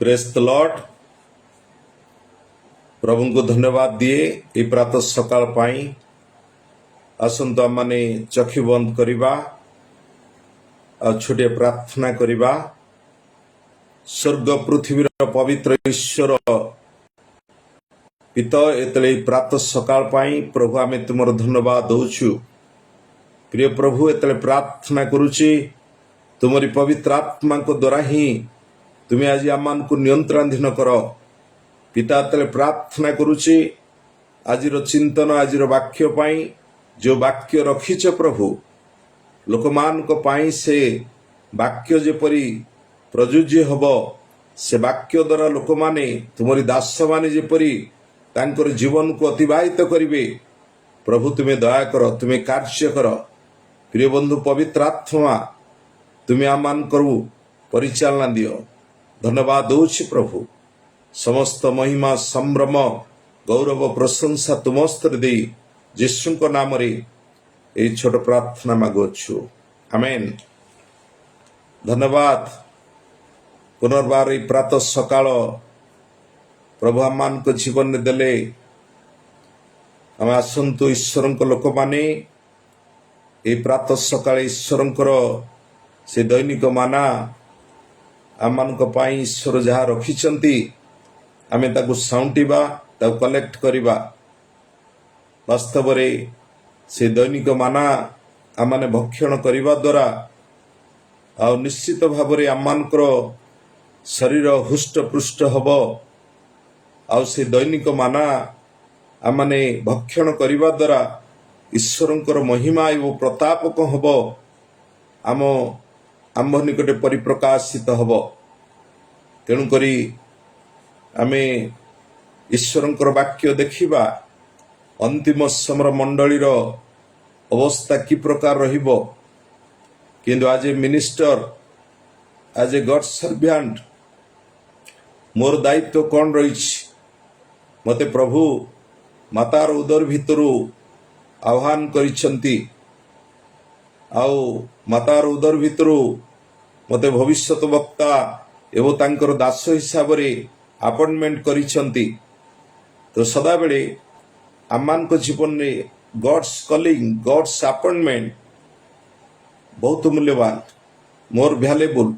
Praise the Lord. प्रभु को धन्यवाद दिए ये प्रातः सकाल पाई। आसंतु आम माने चक्षु बंद करिबा और छोटे प्रार्थना करिबा। स्वर्ग पृथ्वीर पवित्र ईश्वर पिता एतले प्रातः सकाल पाई प्रभु आमे तुमर धन्यवाद दौछु। प्रिय प्रभु एतले प्रार्थना करुची तुमरी पवित्र आत्मा को द्वारा ही तुम्हें आज आमान को नियंत्रणाधीन कर। पिता तले प्रार्थना करुची आज चिंतन आज वाक्य पाई जो वाक्य रखीच प्रभु लोकमान को पाई से वाक्य जेपरी प्रयोज्य हब से वाक्य द्वारा लोक माने तुमरी दास माने जेपरी तांकर जीवन को अतिबाहित करिवे। प्रभु तुम्हें दया कर, तुम्हें कार्य कर। प्रिय बंधु पवित्र आत्मा तुम्हें आमान करू परिचालना दियो। धन्यवाद दौछि प्रभु। समस्त महिमा संभ्रम गौरव प्रशंसा तुमस्तर दे यीशु को नाम रे ए छोट प्रार्थना मागुछु। आमेन। धन्यवाद। पुनर्बार ए प्रातः सकाळ प्रभु आमान को जीवन ने देले। आम आसंतु ईश्वर लोक माने ए प्रातः सकाळ ईश्वर से दैनिक माना आमान पाई ईश्वर जहाँ रखिंट आमे ताकु साउंटिबा ताकु कलेक्ट करिबा। वास्तव रे से दैनिक माना आमाने भक्षण करिबा द्वारा आ निश्चित भाव रे आमानकर शरीर हुष्ट पृष्ठ हब। आ से दैनिक माना आमाने भक्षण करिबा द्वारा ईश्वरंकर महिमा एवं प्रताप को हब आम आम्भ निकटे परिप्रकाशित हब। तेणुकरी आमे ईश्वरंकर वाक्य देखिबा अंतिम समय मंडलीर अवस्था कि प्रकार रहिबो। किंतु आज ए मिनिस्टर आज ए गॉड सर्वेंट मोर दायित्व कौन रही मते प्रभु मातार उदर भितरु आह्वान करिसंती। आउ मातार उदर भितरु मते भविष्यत वक्ता एवं तांकर दास हिसाब रे अपॉइंटमेंट करिसंती। तो सदा बेले आमान को जीवन में गॉड्स कॉलिंग गॉड्स अपॉइंटमेंट बहुत मूल्यवान मोर वैल्यूएबल।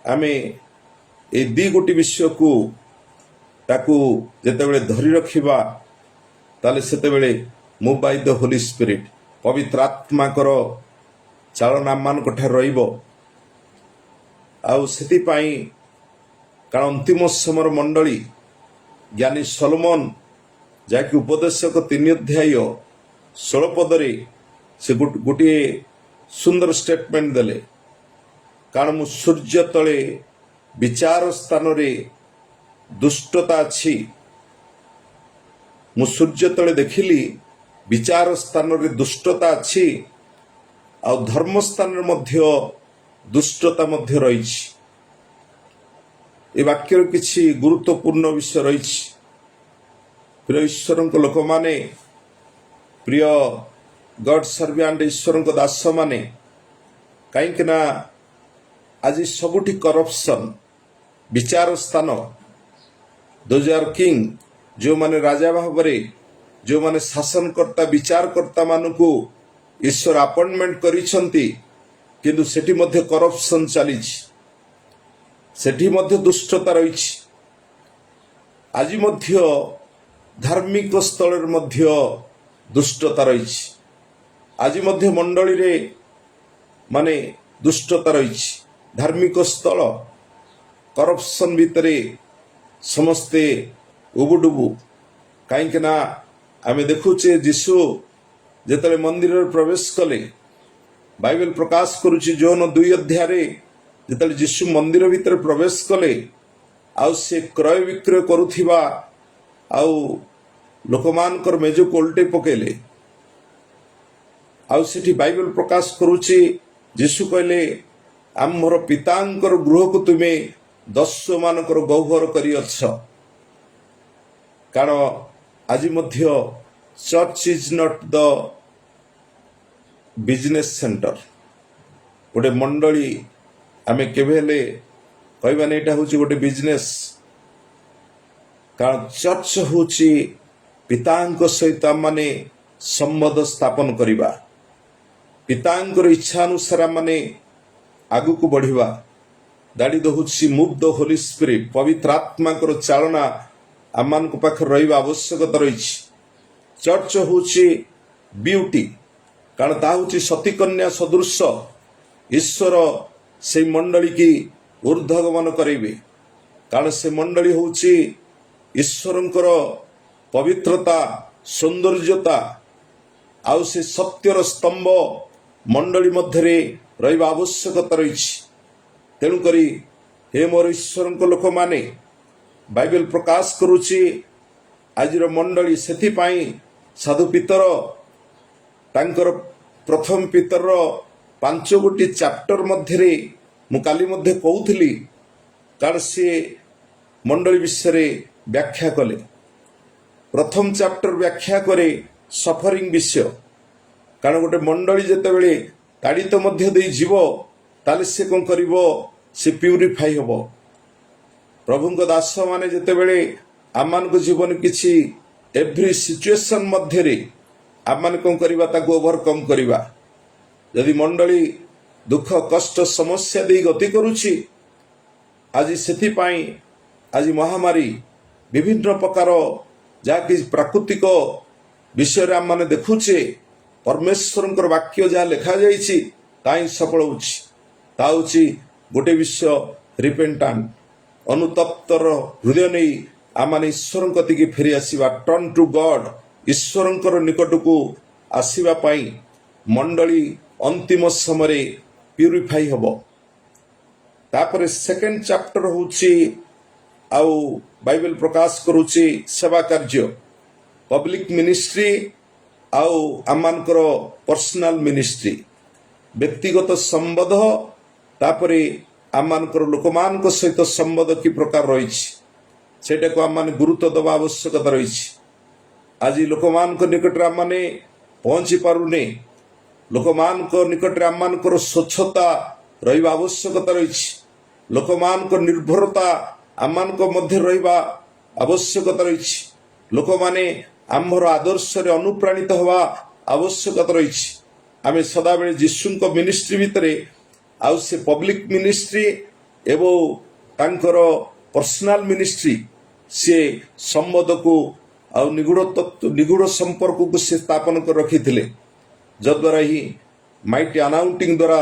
आमे ए दी गोटी विषय को ताकू जेतेबेले धरी रखिबा ताले सेतेबेले move by the holy spirit पवित्र आत्मा करो चालना मान कोठार रहिबो। आउ सेति पाई कारण अंतिम समय मंडली ज्ञानी सलोमन जाकि उपदेशक 3 अध्याय 16 पदरे से गोटे सुंदर स्टेटमेंट देले। कारण मु सूर्य तले विचार स्थान रे दुष्टता अछि। मु सूर्य तले देखिली विचार स्थान रे दुष्टता अछि आ धर्म स्थान रे मध्य दुष्टता मध्य रही। ए वाक्यर किछि गुरुत्वपूर्ण विषय रही। प्रिय ईश्वर लोक माने प्रिय गॉड सर्वेंट ईश्वर दास माने कहीं ना आज सबुठी करप्शन विचार स्थान दोजार किंग जो माने राजा भाव जो माने शासनकर्ता विचारकर्ता मानकु ईश्वर अपॉइंटमेंट करिसंती। किंतु सेठी मध्य करप्शन चली सेठी मध्य दुष्टता रही। आज मध्य धार्मिक स्थल मध्य दुष्टता रही। आज मध्य मंडली रे माने दुष्टता रही। धार्मिक स्थल करप्शन भितरे समस्ते उबुडुबु। कहीं ना आमे देखुचे जीशु जेतले मंदिर प्रवेश कले बाइबल प्रकाश करुची जोन 2 अध्याय जेतले जीशु मंदिर भीतर प्रवेश कले आउ से क्रय विक्रय करुथिबा आउ लोकमानकर मेज को उल्टे पकेले। आउ सेठी बाइबल प्रकाश करुची जीशु कहले आमर पितांकर गृह को तुमे दस्यु मानकर गौहर करिअछ। कारण आज मध्य church is not the business centre. गोटे मंडली आमे केबे हेले କହିବାନି ଏଇଟା ହେଉଛି ଗୋଟେ ବିଜନେସ୍। କାରଣ ଚର୍ଚ୍ଚ ହେଉଛି ପିତାଙ୍କ ସହିତ ଆମମାନେ ସମ୍ବନ୍ଧ ସ୍ଥାପନ କରିବା, ପିତାଙ୍କର ଇଚ୍ଛା ଅନୁସାରେ ଆମମାନେ ଆଗକୁ ବଢ଼ିବା। ଦ୍ୟାଟ୍ ଇଜ୍ ହେଉଛି ମୁଭ୍ ଦ ହୋଲି ସ୍ପିରିଟ୍। ପବିତ୍ର ଆତ୍ମାଙ୍କର ଚାଳନା ଆମମାନଙ୍କ ପାଖରେ ରହିବା ଆବଶ୍ୟକତା ରହିଛି। ଚର୍ଚ୍ଚ ହେଉଛି ବିୟୁଟି, କାରଣ ତାହା ହେଉଛି ସତୀକନ୍ୟା ସଦୃଶ। ଈଶ୍ୱର ସେଇ ମଣ୍ଡଳୀକି ଊର୍ଦ୍ଧ୍ୱଗମନ କରାଇବେ, କାରଣ ସେ ମଣ୍ଡଳୀ ହେଉଛି ଈଶ୍ୱରଙ୍କର ପବିତ୍ରତା, ସୌନ୍ଦର୍ଯ୍ୟତା ଆଉ ସେ ସତ୍ୟର ସ୍ତମ୍ଭ ମଣ୍ଡଳୀ ମଧ୍ୟରେ ରହିବା ଆବଶ୍ୟକତା ରହିଛି। ତେଣୁକରି ହେ ମୋର ଈଶ୍ୱରଙ୍କ ଲୋକମାନେ, ବାଇବେଲ ପ୍ରକାଶ କରୁଛି ଆଜିର ମଣ୍ଡଳୀ। ସେଥିପାଇଁ ସାଧୁ ପିତର ତାଙ୍କର ପ୍ରଥମ ପିତରର 5 ଚାପ୍ଟର ମଧ୍ୟରେ ମୁଁ କାଲି ମଧ୍ୟ କହୁଥିଲି, କାରଣ ସିଏ ମଣ୍ଡଳୀ ବିଷୟରେ ବ୍ୟାଖ୍ୟା କଲେ। ପ୍ରଥମ ଚାପ୍ଟର ବ୍ୟାଖ୍ୟା କରେ ସଫରିଂ ବିଷୟ, କାରଣ ଗୋଟେ ମଣ୍ଡଳୀ ଯେତେବେଳେ ତାଡ଼ିତ ମଧ୍ୟ ଦେଇ ଯିବ, ତାହେଲେ ସେ କ'ଣ କରିବ? ସେ ପ୍ୟୁରିଫାଇ ହେବ। ପ୍ରଭୁଙ୍କ ଦାସମାନେ ଯେତେବେଳେ ଆମମାନଙ୍କ ଜୀବନ କିଛି ଏଭ୍ରି ସିଚୁଏସନ୍ ମଧ୍ୟରେ ଆମମାନେ କ'ଣ କରିବା? ତାକୁ ଓଭରକମ୍ କରିବା। ଯଦି ମଣ୍ଡଳୀ ଦୁଃଖ କଷ୍ଟ ସମସ୍ୟା ଦେଇ ଗତି କରୁଛି, ଆଜି ସେଥିପାଇଁ ଆଜି ମହାମାରୀ ବିଭିନ୍ନ ପ୍ରକାର ଯାହାକି ପ୍ରାକୃତିକ ବିଷୟରେ ଆମମାନେ ଦେଖୁଛେ, ପରମେଶ୍ୱରଙ୍କର ବାକ୍ୟ ଯାହା ଲେଖାଯାଇଛି ତାହା ହିଁ ସଫଳ ହେଉଛି। ତାହା ହେଉଛି ଗୋଟେ ବିଷୟ ରିପେଣ୍ଟାଣ୍ଟ, ଅନୁତପ୍ତର ହୃଦୟ ନେଇ ଆମମାନେ ଈଶ୍ୱରଙ୍କ କତିକି ଫେରି ଆସିବା। ଟର୍ନ ଟୁ ଗଡ୍, ଈଶ୍ୱରଙ୍କର ନିକଟକୁ ଆସିବା ପାଇଁ ମଣ୍ଡଳୀ ଅନ୍ତିମ ସମୟରେ ପ୍ୟୁରିଫାଇ ହେବ। ତାପରେ ସେକେଣ୍ଡ ଚାପ୍ଟର ହେଉଛି ଆଉ ବାଇବେଲ ପ୍ରକାଶ କରୁଛି ସେବା କାର୍ଯ୍ୟ, ପବ୍ଲିକ ମିନିଷ୍ଟ୍ରି ଆଉ ଆମମାନଙ୍କର ପର୍ସନାଲ ମିନିଷ୍ଟ୍ରି, ବ୍ୟକ୍ତିଗତ ସମ୍ବନ୍ଧ, ତାପରେ ଆମମାନଙ୍କର ଲୋକମାନଙ୍କ ସହିତ ସମ୍ବନ୍ଧ କି ପ୍ରକାର ରହିଛି ସେଇଟାକୁ ଆମମାନେ ଗୁରୁତ୍ୱ ଦେବା ଆବଶ୍ୟକତା ରହିଛି। ଆଜି ଲୋକମାନଙ୍କ ନିକଟରେ ଆମମାନେ ପହଞ୍ଚି ପାରୁନେ, ଲୋକମାନଙ୍କ ନିକଟରେ ଆମମାନଙ୍କର ସ୍ୱଚ୍ଛତା ରହିବା ଆବଶ୍ୟକତା ରହିଛି, ଲୋକମାନଙ୍କ ନିର୍ଭରତା ଆମମାନଙ୍କ ମଧ୍ୟରେ ରହିବା ଆବଶ୍ୟକତା ରହିଛି, ଲୋକମାନେ ଆମର ଆଦର୍ଶରେ ଅନୁପ୍ରାଣିତ ହେବା ଆବଶ୍ୟକତା ରହିଛି। ଆମେ ସଦାବେଳେ ଯୀଶୁଙ୍କ ମିନିଷ୍ଟ୍ରି ଭିତରେ ଆଉ ସେ ପବ୍ଲିକ ମିନିଷ୍ଟ୍ରି ଏବଂ ତାଙ୍କର ପର୍ସନାଲ ମିନିଷ୍ଟ୍ରି, ସିଏ ସମ୍ବନ୍ଧକୁ ଆଉ ନିଗୁଢ଼ ସମ୍ପର୍କକୁ ସେ ସ୍ଥାପନ କରି ରଖିଥିଲେ, ଯଦ୍ୱାରା ହିଁ ମାଇଟି ଆନାଉଣ୍ଟିଂ ଦ୍ୱାରା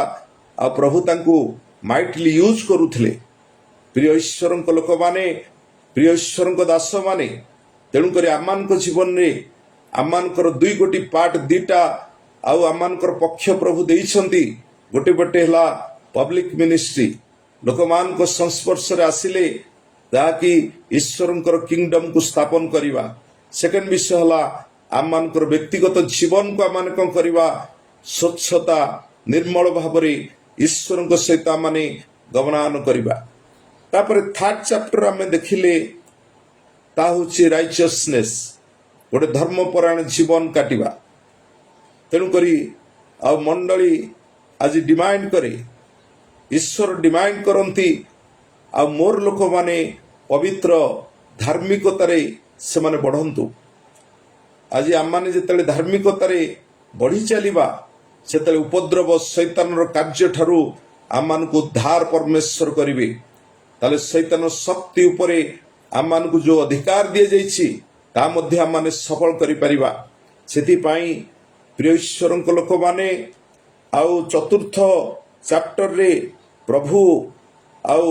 ଆଉ ପ୍ରଭୁ ତାଙ୍କୁ ମାଇଟଲି ୟୁଜ୍ କରୁଥିଲେ। ପ୍ରିୟ ଈଶ୍ୱରଙ୍କ ଲୋକମାନେ, ପ୍ରିୟ ଈଶ୍ୱରଙ୍କ ଦାସମାନେ, ତେଣୁକରି ଆମମାନଙ୍କ ଜୀବନରେ ଆମମାନଙ୍କର ଗୋଟି ପାର୍ଟ 2ଟା ଆଉ ଆମମାନଙ୍କର ପକ୍ଷ ପ୍ରଭୁ ଦେଇଛନ୍ତି। ଗୋଟେ ପଟେ ହେଲା ପବ୍ଲିକ ମିନିଷ୍ଟ୍ରି, ଲୋକମାନଙ୍କ ସଂସ୍ପର୍ଶରେ ଆସିଲେ ଯାହାକି ଈଶ୍ୱରଙ୍କର କିଙ୍ଗଡମକୁ ସ୍ଥାପନ କରିବା। ସେକେଣ୍ଡ ବିଷୟ ହେଲା ଆମମାନଙ୍କର ବ୍ୟକ୍ତିଗତ ଜୀବନକୁ ଆମମାନେ କ'ଣ କରିବା? ସ୍ୱଚ୍ଛତା ନିର୍ମଳ ଭାବରେ ଈଶ୍ୱରଙ୍କ ସହିତ ଆମମାନେ ଗମନାଗମନ କରିବା। ତାପରେ ଥାର୍ଡ ଚାପ୍ଟର ଆମେ ଦେଖିଲେ ତାହା ହେଉଛି ରାଇଚିୟସନେସ୍, ଗୋଟେ ଧର୍ମପରାୟଣ ଜୀବନ କାଟିବା। ତେଣୁକରି ଆଉ ମଣ୍ଡଳୀ ଆଜି ଡିମାଣ୍ଡ କରେ, ଈଶ୍ୱର ଡିମାଣ୍ଡ କରନ୍ତି ଆଉ ମୋର ଲୋକମାନେ ପବିତ୍ର ଧାର୍ମିକତାରେ ସେମାନେ ବଢ଼ନ୍ତୁ। ଆଜି ଆମମାନେ ଯେତେବେଳେ ଧାର୍ମିକତାରେ ବଢ଼ି ଚାଲିବା, ସେତେବେଳେ ଉପଦ୍ରବ ଶୈତାନର କାର୍ଯ୍ୟଠାରୁ ଆମମାନଙ୍କୁ ଉଦ୍ଧାର ପରମେଶ୍ୱର କରିବେ। ତାହେଲେ ଶୈତାନ ଶକ୍ତି ଉପରେ ଆମମାନଙ୍କୁ ଯେଉଁ ଅଧିକାର ଦିଆଯାଇଛି ତାହା ମଧ୍ୟ ଆମମାନେ ସଫଳ କରିପାରିବା। ସେଥିପାଇଁ ପ୍ରିୟ ଈଶ୍ୱରଙ୍କ ଲୋକମାନେ, ଆଉ ଚତୁର୍ଥ ଚାପ୍ଟରରେ ପ୍ରଭୁ ଆଉ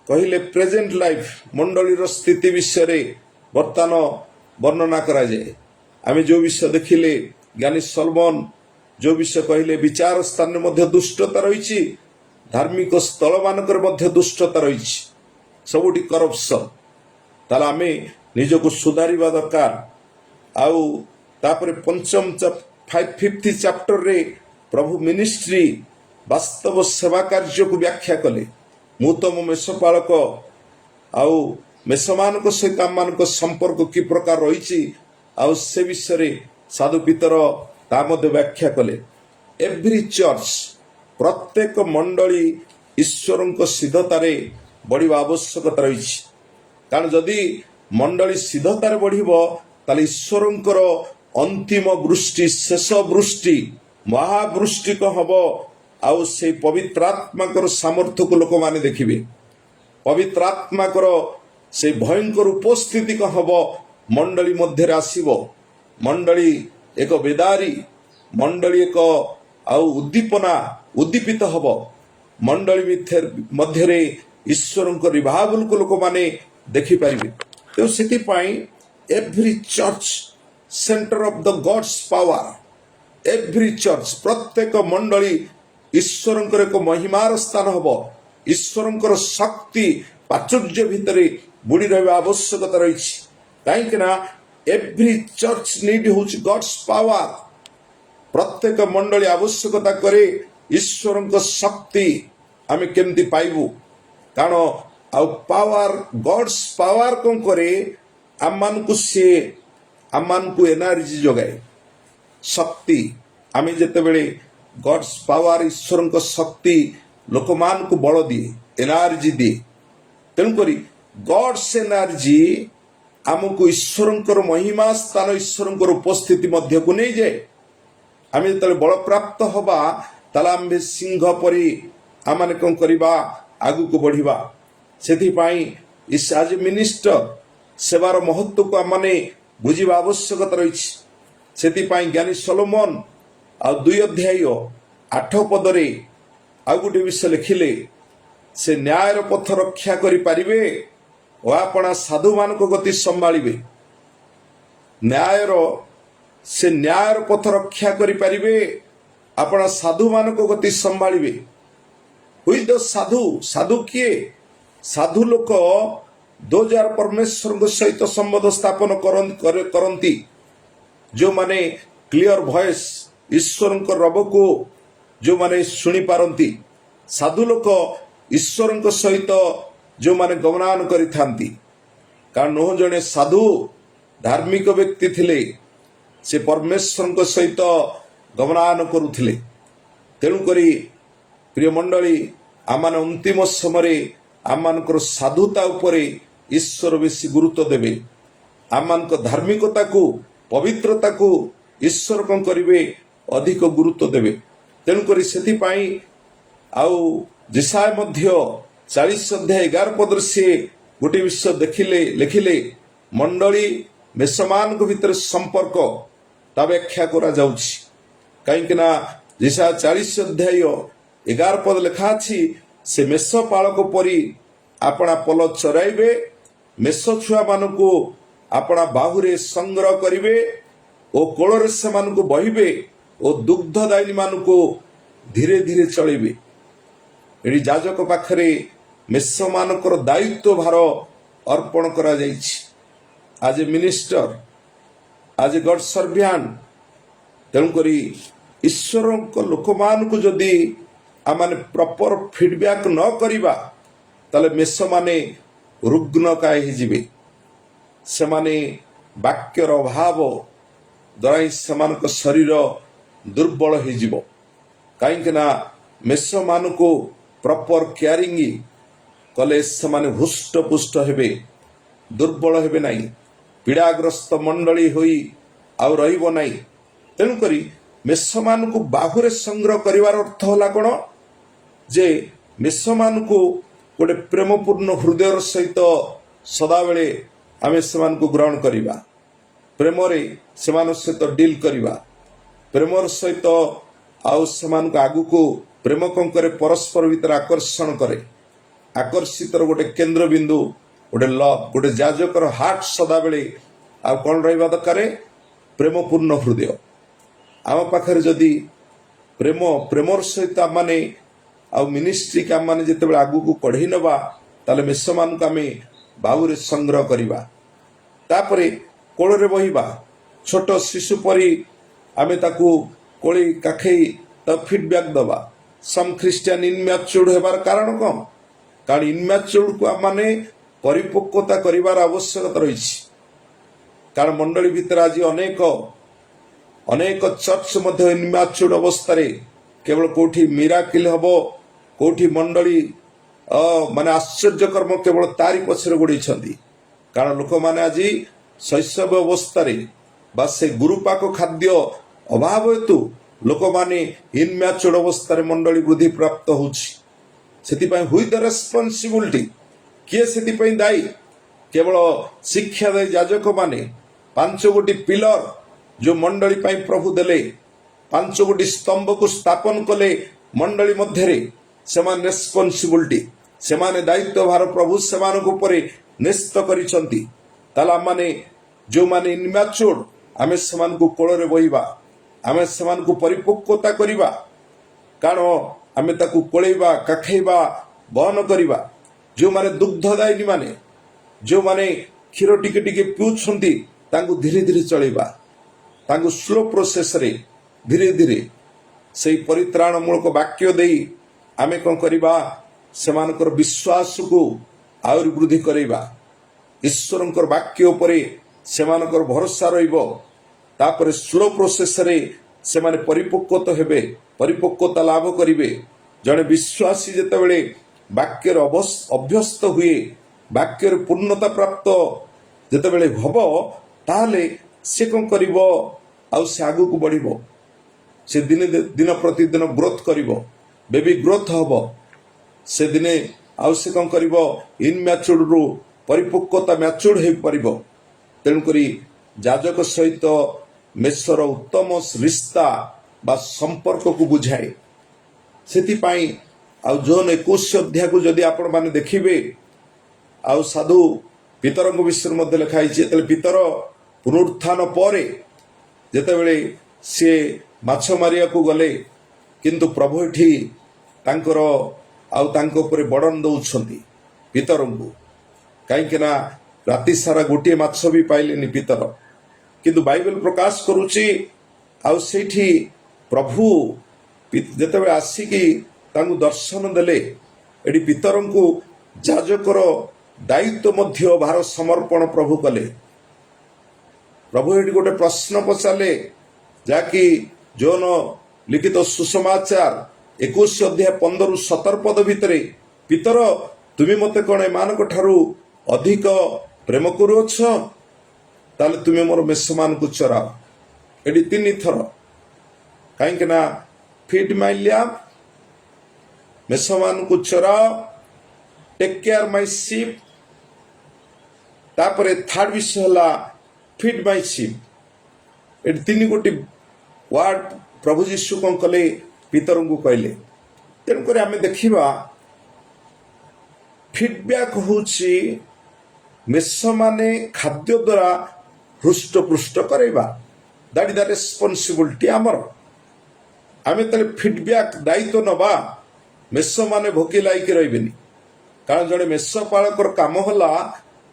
କହିଲେ ପ୍ରେଜେଣ୍ଟ ଲାଇଫ, ମଣ୍ଡଳୀର ସ୍ଥିତି ବିଷୟରେ ବର୍ତ୍ତମାନ ବର୍ଣ୍ଣନା କରାଯାଏ। ଆମେ ଯେଉଁ ବିଷୟ ଦେଖିଲେ, ଜ୍ଞାନୀ ସଲମନ ଯେଉଁ ବିଷୟ କହିଲେ, ବିଚାର ସ୍ଥାନରେ ମଧ୍ୟ ଦୁଷ୍ଟତା ରହିଛି, ଧାର୍ମିକ ସ୍ଥଳ ମାନଙ୍କରେ ମଧ୍ୟ ଦୁଷ୍ଟତା ରହିଛି, ସବୁଠି କରପସନ। ତାହେଲେ ଆମେ ନିଜକୁ ସୁଧାରିବା ଦରକାର। ଆଉ ତାପରେ ପଞ୍ଚମ 5th ଚାପ୍ଟରରେ ପ୍ରଭୁ ମିନିଷ୍ଟ୍ରି, ବାସ୍ତବ ସେବା କାର୍ଯ୍ୟକୁ ବ୍ୟାଖ୍ୟା କଲେ। ମୁଁ ତମ ମେଷପାଳକ, ଆଉ ମେଷମାନଙ୍କ ସହିତ ଆମମାନଙ୍କ ସମ୍ପର୍କ କି ପ୍ରକାର ରହିଛି, ଆଉ ସେ ବିଷୟରେ ସାଧୁ ପିତର ତା ମଧ୍ୟ ବ୍ୟାଖ୍ୟା କଲେ। ଏଭ୍ରି ଚର୍ଚ୍ଚ, ପ୍ରତ୍ୟେକ ମଣ୍ଡଳୀ ଈଶ୍ୱରଙ୍କ ସିଦ୍ଧତାରେ बढ़िबा आवश्यकता रही। कारण जदि मंडली सिद्धतार बढ़िब ताले ईश्वरंकर अंतिम वृष्टि शेष वृष्टि महावृष्टि को हब आउ से पवित्रात्माकर सामर्थ्य को लोक माने देखिबे। पवित्रात्माकर से भयंकर उपस्थिति को हब मंडली मध्य आसीब। मंडली एक बेदारी मंडली एक आउ उद्दीपना उद्दीपित हब। मंडली मध्य ईश्वर रिभावल को लोक माने देखि पारिबे। तो सेति पई every church centre of the gods power every church प्रत्येक मंडली ईश्वरंकर एक महिमार स्थान हब। ईश्वरंकर शक्ति प्राचुर्य भितरे बुड़ी रहबा आवश्यकता रही। कहीं ना एवरी चर्च नीड होच गॉड्स पावर। प्रत्येक मंडली आवश्यकता करे ईश्वरंकर शक्ति आमे केमती पाइबु। कारण आउ पावर गॉड्स पावर कौन करे आम को एनर्जी जगाए शक्ति। आमे जेते बेले गॉड्स पावर ईश्वर को शक्ति लोक मान को बल दिए एनर्जी दिए। तेणुक गॉड्स एनर्जी आमको ईश्वर महिमा स्थान ईश्वर उपस्थिति मध्य को नहीं जाए। आम जो बल प्राप्त हवा ताला आम सिंह परी आम कौन करवा आगु को बढ़िबा। सेथिपाई आज मिनिस्टर सेवार महत्व को आम बुझा आवश्यकता रही। सेथिपाई ज्ञानी सोलोमन आ 2 अध्याय 8 पदरे आउ गोटे विषय लिखिले से न्यायर पथ रक्षा करि पारिबे ओ आपना साधु मान को गति संभाळिबे। न्यायर पथ रक्षा करि पारिबे आपना साधु मान को गति संभाळिबे। हुई द साधु साधु किए साधु लोक 2000 परमेश्वर सहित संबंध स्थापन करती जो माने क्लियर वॉइस ईश्वर रब को जो माने शुणी पारती। साधु लोक ईश्वर सहित जो माने गमनान करिथांती। कारण नोह जने साधु धार्मिक व्यक्ति थिले से परमेश्वर सहित गमनान करुथिले। तेणुकरी प्रिय मंडली आमान अंतिम समय आमानकर साधुता उपरे ईश्वर बेसी गुरुत्व देवे। आमान धार्मिकता को पवित्रता को ईश्वर कौन करेंगे अधिक गुरुत्व देवे। तेणुक से आउ जिसाय 40 अध्याय 11 पद से गोटे विषय देखिले लिखिले मंडली मेषमान भितर संपर्क ता व्याख्या करा जाउछि। कहीं ना जिसा 40 अध्याय 11 पद लिखा अछि से मेष पालक परी आपना पल चराइबे। मेष छुआ मान को आपना बाहुरे संग्रह करिवे ओ कोଳରେ ସେମାନଙ୍କୁ ବହିବେ ଓ ଦୁଗ୍ଧଦାୟିନୀ ମାନଙ୍କୁ ଧୀରେ ଧୀରେ ଚଳିବେ। ଏଠି ଯାଜକ ପାଖରେ ମେଷମାନଙ୍କର ଦାୟିତ୍ୱ ଭାର ଅର୍ପଣ କରାଯାଇଛି। ଆଜ ମିନିଷ୍ଟର ଆଜ ଗଡ୍ ସର୍ଭିଆଣ୍ଟ। ତେଣୁକରି ଈଶ୍ୱରଙ୍କ ଲୋକମାନଙ୍କୁ ଯଦି ଆମେ ପ୍ରପର ଫିଡବ୍ୟାକ୍ ନ କରିବା ତାହେଲେ ମେଷମାନେ ରୁଗ୍ନକାୟ ହେଇଯିବେ। ସେମାନେ ବାକ୍ୟର ଅଭାବ ଦ୍ୱାରା ହିଁ ସେମାନଙ୍କ ଶରୀର ଦୁର୍ବଳ ହେଇଯିବ। କାହିଁକି ନା ମେଷମାନଙ୍କୁ ପ୍ରପର କେୟାରିଂ କଲେ ସେମାନେ ହୃଷ୍ଟପୁଷ୍ଟ ହେବେ, ଦୁର୍ବଳ ହେବେ ନାହିଁ, ପୀଡ଼ାଗ୍ରସ୍ତ ମଣ୍ଡଳୀ ହୋଇ ଆଉ ରହିବ ନାହିଁ। ତେଣୁକରି ମେଷମାନଙ୍କୁ ବାହୁରେ ସଂଗ୍ରହ କରିବାର ଅର୍ଥ ହେଲା କ'ଣ ଯେ ମେଷମାନଙ୍କୁ ଗୋଟେ ପ୍ରେମପୂର୍ଣ୍ଣ ହୃଦୟର ସହିତ ସଦାବେଳେ ଆମେ ସେମାନଙ୍କୁ ଗ୍ରହଣ କରିବା, ପ୍ରେମରେ ସେମାନଙ୍କ ସହିତ ଡିଲ୍ କରିବା, ପ୍ରେମର ସହିତ ଆଉ ସେମାନଙ୍କୁ ଆଗକୁ ପ୍ରେମ କଣ କରେ ପରସ୍ପର ଭିତରେ ଆକର୍ଷଣ କରେ। ଆକର୍ଷିତର ଗୋଟେ କେନ୍ଦ୍ରବିନ୍ଦୁ ଗୋଟେ ଲଭ୍ ଗୋଟେ ଯାଜକର ହାର୍ଟ ସଦାବେଳେ ଆଉ କ'ଣ ରହିବା ଦରକାର ପ୍ରେମପୂର୍ଣ୍ଣ ହୃଦୟ। ଆମ ପାଖରେ ଯଦି ପ୍ରେମର ସହିତ ଆମମାନେ ଆଉ ମିନିଷ୍ଟ୍ରିକି ଆମମାନେ ଯେତେବେଳେ ଆଗକୁ କଢ଼େଇ ନେବା ତାହେଲେ ମେଷମାନଙ୍କୁ ଆମେ ବାହୁରେ ସଂଗ୍ରହ କରିବା। ତାପରେ କୋଳରେ ବହିବା, ଛୋଟ ଶିଶୁ ପରି ଆମେ ତାକୁ କୋଳି କାଖେଇ ତାକୁ ଫିଡବ୍ୟାକ୍ ଦେବା। ସମ୍ ଖ୍ରୀଷ୍ଟିଆନ ଇନମ୍ୟାଚୁର୍ଡ ହେବାର କାରଣ କ'ଣ? କାରଣ ଇନମ୍ୟାଚୁର୍ଡକୁ ଆମମାନେ ପରିପକ୍ୱତା କରିବାର ଆବଶ୍ୟକତା ରହିଛି। କାରଣ ମଣ୍ଡଳୀ ଭିତରେ ଆଜି ଅନେକ ଚର୍ଚ୍ଚ ମଧ୍ୟ ଇନମ୍ୟାଚୁର୍ଡ ଅବସ୍ଥାରେ କେବଳ କୋଉଠି ମିରାକିଲ ହବ, କୋଉଠି ମଣ୍ଡଳୀ ମାନେ ଆଶ୍ଚର୍ଯ୍ୟ କର୍ମ କେବଳ ତାରି ପଛରେ ଗୋଡ଼େଇଛନ୍ତି। କାରଣ ଲୋକମାନେ ଆଜି ଶୈଶବ ଅବସ୍ଥାରେ ବା ସେ ଗୁରୁପାକ ଖାଦ୍ୟ ଅଭାବ ହେତୁ ଲୋକମାନେ ଇନମ୍ୟାଚୁର୍ଡ ଅବସ୍ଥାରେ ମଣ୍ଡଳୀ ବୃଦ୍ଧି ପ୍ରାପ୍ତ ହେଉଛି। ସେଥିପାଇଁ ହୁଇଥ୍ ଦ ରେସ୍ପନ୍ସିବିଲିଟି, କିଏ ସେଥିପାଇଁ ଦାୟୀ? କେବଳ ଶିକ୍ଷାଦାୟୀ ଯାଜକମାନେ 5 ଗୋଟି ପିଲର ଯୋଉ ମଣ୍ଡଳୀ ପାଇଁ ପ୍ରଭୁ ଦେଲେ, 5 ଗୋଟି ସ୍ତମ୍ଭକୁ ସ୍ଥାପନ କଲେ ମଣ୍ଡଳୀ ମଧ୍ୟରେ, ସେମାନେ ରେସ୍ପନ୍ସିବିଲିଟି, ସେମାନେ ଦାୟିତ୍ୱ ଭାର ପ୍ରଭୁ ସେମାନଙ୍କ ଉପରେ ନ୍ୟସ୍ତ କରିଛନ୍ତି। ତାହେଲେ ଆମମାନେ ଯେଉଁମାନେ ଇନମ୍ୟାଚୁର୍ଡ, ଆମେ ସେମାନଙ୍କୁ କୋଳରେ ବହିବା, ଆମେ ସେମାନଙ୍କୁ ପରିପକ୍ୱତା କରିବା। କାରଣ ଆମେ ତାକୁ କୋଳେଇବା, କାଖେଇବା, ବହନ କରିବା। ଯେଉଁମାନେ ଦୁଗ୍ଧଦାୟିନୀ ମାନେ, ଯେଉଁମାନେ କ୍ଷୀର ଟିକେ ଟିକେ ପିଉଛନ୍ତି, ତାଙ୍କୁ ଧୀରେ ଧୀରେ ଚଳେଇବା, ତାଙ୍କୁ ସ୍ଲୋ ପ୍ରୋସେସରେ ଧୀରେ ଧୀରେ ସେଇ ପରିତ୍ରାଣମୂଳକ ବାକ୍ୟ ଦେଇ ଆମେ କ'ଣ କରିବା? ସେମାନଙ୍କର ବିଶ୍ୱାସକୁ ଆହୁରି ବୃଦ୍ଧି କରାଇବା। ଈଶ୍ୱରଙ୍କର ବାକ୍ୟ ଉପରେ ସେମାନଙ୍କର ଭରସା ରହିବ। ତାପରେ ସ୍ଲୋ ପ୍ରୋସେସରେ ସେମାନେ ପରିପକ୍ୱତା ହେବେ, ପରିପକ୍ୱତା ଲାଭ କରିବେ। ଜଣେ ବିଶ୍ୱାସୀ ଯେତେବେଳେ ବାକ୍ୟରେ ଅଭ୍ୟସ୍ତ ହୁଏ, ବାକ୍ୟରେ ପୂର୍ଣ୍ଣତା ପ୍ରାପ୍ତ ଯେତେବେଳେ ହବ, ତାହେଲେ ସେ କ'ଣ କରିବ? ଆଉ ସେ ଆଗକୁ ବଢ଼ିବ। ସେ ଦିନ ପ୍ରତିଦିନ ଗ୍ରୋଥ କରିବ, ବେବି ଗ୍ରୋଥ ହବ। ସେ ଦିନେ ଆଉ ସେ କ'ଣ କରିବ? ଇନମ୍ୟାଚୁର୍ଡରୁ ପରିପକ୍ୱତା ମ୍ୟାଚୁର୍ଡ ହେଇପାରିବ। ତେଣୁକରି ଯାଜକ ସହିତ ମେଷର ଉତ୍ତମ ରିସ୍ତା ବା ସମ୍ପର୍କକୁ ବୁଝାଏ। ସେଥିପାଇଁ ଆଉ ଜୋନ୍ 21 ଅଧ୍ୟାୟକୁ ଯଦି ଆପଣମାନେ ଦେଖିବେ, ଆଉ ସାଧୁ ପିତରଙ୍କ ବିଷୟରେ ମଧ୍ୟ ଲେଖା ହେଇଛି। ଯେତେବେଳେ ପିତର ପୁନରୁତ୍ଥାନ ପରେ ଯେତେବେଳେ ସିଏ ମାଛ ମାରିବାକୁ ଗଲେ, କିନ୍ତୁ ପ୍ରଭୁ ଏଠି ତାଙ୍କର ଆଉ ତାଙ୍କ ଉପରେ ବର୍ଡ଼ନ ଦେଉଛନ୍ତି ପିତରଙ୍କୁ। କାହିଁକି ନା ରାତି ସାରା ଗୋଟିଏ ମାଛ ବି ପାଇଲେନି ପିତର। କିନ୍ତୁ ବାଇବେଲ ପ୍ରକାଶ କରୁଛି, ଆଉ ସେଇଠି ପ୍ରଭୁ ଯେତେବେଳେ ଆସିକି ତାଙ୍କୁ ଦର୍ଶନ ଦେଲେ, ଏଠି ପିତରଙ୍କୁ ଯାଜକର ଦାୟିତ୍ୱ ମଧ୍ୟ ଭାର ସମର୍ପଣ ପ୍ରଭୁ କଲେ। ପ୍ରଭୁ ଏଠି ଗୋଟେ ପ୍ରଶ୍ନ ପଚାରିଲେ, ଯାହାକି ଜୋନ ଲିଖିତ ସୁସମାଚାର 21 ଅଧ୍ୟାୟ 15-17 ପଦ ଭିତରେ, ପିତର ତୁମେ ମୋତେ କ'ଣ ଏମାନଙ୍କ ଠାରୁ ଅଧିକ ପ୍ରେମ କରୁଅଛ? ତାହେଲେ ତୁମେ ମୋର ମେଷମାନଙ୍କୁ ଚରାଅ। ଏଠି 3 ଥର। କାହିଁକି ନା ଫିଡ୍ ମାଇ ଲ୍ୟାମ୍ପ, ମେଷମାନଙ୍କୁ ଚରାଅ, ଟେକ୍ କେୟାର ମାଇ ସିପ୍। ତାପରେ ଥାର୍ଡ ବିଷୟ ହେଲା ଫିଡ୍ ମାଇ ସିପ୍। ଏଠି 3 ଗୋଟି ୱାର୍ଡ ପ୍ରଭୁ ଯୀଶୁ କ'ଣ କଲେ? ପିତରଙ୍କୁ କହିଲେ। ତେଣୁକରି ଆମେ ଦେଖିବା, ଫିଡବ୍ୟାକ୍ ହେଉଛି ମେଷମାନେ ଖାଦ୍ୟ ଦ୍ୱାରା ହୃଷ୍ଟପୃଷ୍ଟ କରାଇବା। ଦ୍ୟାଟ୍ ଇଜ୍ ଦ ରେସ୍ପନ୍ସିବିଲିଟି ଆମର। ଆମେ ତାହେଲେ ଫିଡବ୍ୟାକ୍ ଦାୟିତ୍ୱ ନେବା। ମେଷମାନେ ଭୋକିଲା ହେଇକି ରହିବେନି। କାରଣ ଜଣେ ମେଷ ପାଳକର କାମ ହେଲା,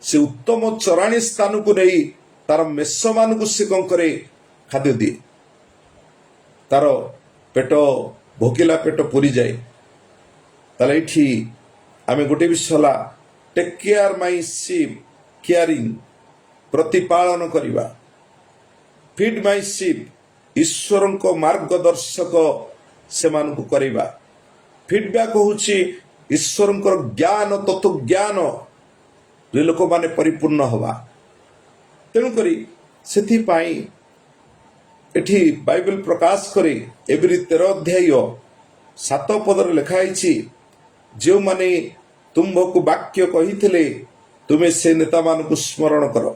ସେ ଉତ୍ତମ ଚରାଣୀ ସ୍ଥାନକୁ ନେଇ ତାର ମେଷମାନଙ୍କୁ ସେ କ'ଣ କରେ? ଖାଦ୍ୟ ଦିଏ। ତାର ପେଟ ଭୋକିଲା ପେଟ ପୁରିଯାଏ। ତାହେଲେ ଏଇଠି ଆମେ ଗୋଟେ ବିଷୟ ହେଲା ଟେକ୍ କେୟାର ମାଇ ସିପ୍, କେୟାରିଂ, ପ୍ରତିପାଳନ କରିବା। ଫିଡ୍ ମାଇ ସିପ୍, ଈଶ୍ୱରଙ୍କ ମାର୍ଗଦର୍ଶକ ସେମାନଙ୍କୁ କରିବା। ଫିଡବ୍ୟାକ୍ ହେଉଛି ଈଶ୍ୱରଙ୍କର ଜ୍ଞାନ, ତତ୍ତ୍ୱଜ୍ଞାନରେ ଲୋକମାନେ ପରିପୂର୍ଣ୍ଣ ହେବା। ତେଣୁକରି ସେଥିପାଇଁ ଏଠି ବାଇବେଲ ପ୍ରକାଶ କରେ, ଏବ୍ରୀ 13 ଅଧ୍ୟାୟ 7 ପଦରେ ଲେଖା ହେଇଛି, ଯେଉଁମାନେ ତୁମ୍ଭକୁ ବାକ୍ୟ କହିଥିଲେ, ତୁମେ ସେ ନେତାମାନଙ୍କୁ ସ୍ମରଣ କର।